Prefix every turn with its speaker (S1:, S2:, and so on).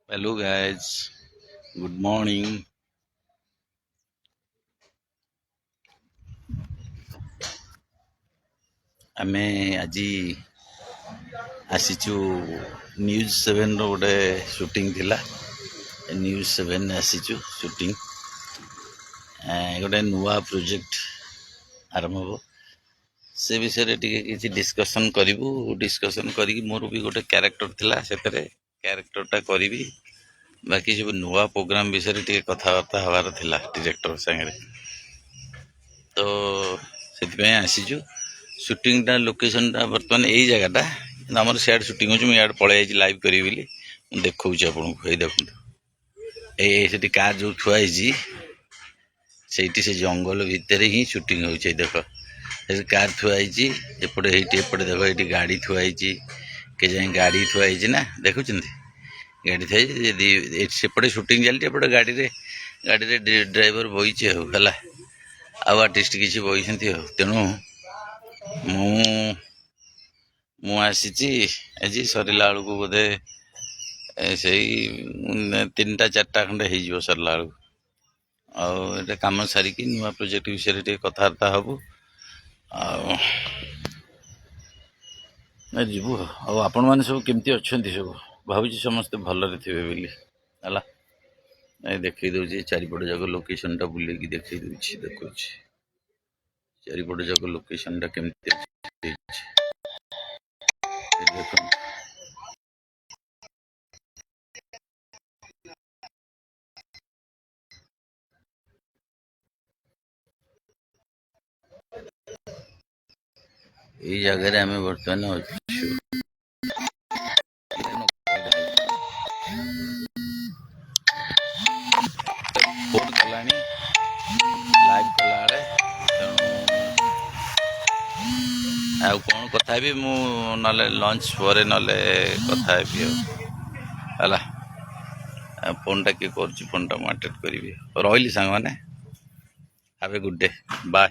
S1: Hello guys, good morning. ଆମେ ଆଜି ଆସିଛୁ ନ୍ୟୁଜ୍ 7ର ଗୋଟେ ସୁଟିଂ ଥିଲା। ନ୍ୟୁଜ୍ 7 ଆସିଛୁ ସୁଟିଂ। ଗୋଟେ ନୂଆ ପ୍ରୋଜେକ୍ଟ ଆରମ୍ଭ ହେବ, ସେ ବିଷୟରେ ଟିକେ କିଛି ଡିସ୍କସନ୍ କରିବୁ। ଡିସ୍କସନ୍ କରିକି ମୋର ବି ଗୋଟେ କ୍ୟାରେକ୍ଟର ଥିଲା, ସେଥିରେ କ୍ୟାରେକ୍ଟରଟା କରିବି। ବାକି ସବୁ ନୂଆ ପ୍ରୋଗ୍ରାମ ବିଷୟରେ ଟିକେ କଥାବାର୍ତ୍ତା ହେବାର ଥିଲା ଡିରେକ୍ଟର ସାଙ୍ଗରେ। ତ ସେଥିପାଇଁ ଆସିଛୁ। ସୁଟିଂଟା ଲୋକେସନଟା ବର୍ତ୍ତମାନ ଏଇ ଜାଗାଟା, ଆମର ସିଆଡ଼େ ସୁଟିଂ ହେଉଛି। ମୁଁ ଇଆଡ଼େ ପଳେଇ ଯାଇଛି ଲାଇଭ୍ କରିବି ବୋଲି। ମୁଁ ଦେଖାଉଛି ଆପଣଙ୍କୁ। ଏଇ ଦେଖନ୍ତୁ, ଏଇ ସେଠି କାର୍ ଯେଉଁ ଥୁଆ ହେଇଛି, ସେଇଠି ସେ ଜଙ୍ଗଲ ଭିତରେ ହିଁ ସୁଟିଂ ହେଉଛି। ଏଇ ଦେଖ, ସେଠି କାର୍ ଥୁଆ ହେଇଛି। ଏପଟେ ଏପଟେ ଦେଖ, ଏଇଠି ଗାଡ଼ି ଥୁଆ ହେଇଛି। କେଜାଣି ଗାଡ଼ି ଥୁଆ ହେଇଛି ନା, ଦେଖୁଛନ୍ତି ଗାଡ଼ି ଥୁଆ ହେଇଛି। ଯଦି ସେପଟେ ସୁଟିଂ ଚାଲିଛି, ଏପଟେ ଗାଡ଼ିରେ ଡ୍ରାଇଭର ବଇଛି ଆଉ ହେଲା। ଆଉ ଆର୍ଟିଷ୍ଟ କିଛି ବଇଛନ୍ତି ଆଉ। ତେଣୁ ମୁଁ ଆସିଛି ଆଜି। ସରିଲା ବେଳକୁ ବୋଧେ ସେଇ 3ଟା 4ଟା ଖଣ୍ଡେ ହେଇଯିବ ସରିଲା ବେଳକୁ। ଆଉ ଏଇଟା କାମ ସାରିକି ନୂଆ ପ୍ରୋଜେକ୍ଟ ବିଷୟରେ ଟିକେ କଥାବାର୍ତ୍ତା ହବୁ ଆଉ ଯିବୁ। ଆଉ ଆପଣମାନେ ସବୁ କେମିତି ଅଛନ୍ତି? ସବୁ ଭାବୁଛି ସମସ୍ତେ ଭଲରେ ଥିବେ ବୋଲି ହେଲା। ଦେଖେଇ ଦେଉଛି ଚାରିପଟ ଯାକ ଲୋକେସନଟା ବୁଲେଇକି ଦେଖେଇ ଦେଉଛି। ଦେଖୁଛି ଚାରିପଟ ଯାକ ଲୋକେସନଟା କେମିତି ଅଛି। ଦେଖନ୍ତୁ, ଏଇ ଜାଗାରେ ଆମେ ବର୍ତ୍ତମାନ ଅଛୁ। ଫୋନ୍ କଲାଣି ଲାଇଭ୍ କଲାବେଳେ। ତେଣୁ ଆଉ କ'ଣ କଥା ହେବି ମୁଁ, ନହେଲେ ଲଞ୍ଚ ପରେ ନହେଲେ କଥା ହେବି ଆଉ ହେଲା। ଫୋନ୍ଟା କିଏ କରୁଛି? ଫୋନ୍ଟା ମୁଁ ଆଟେଣ୍ଡ କରିବି। ରହିଲି ସାଙ୍ଗମାନେ, have a good day, bye.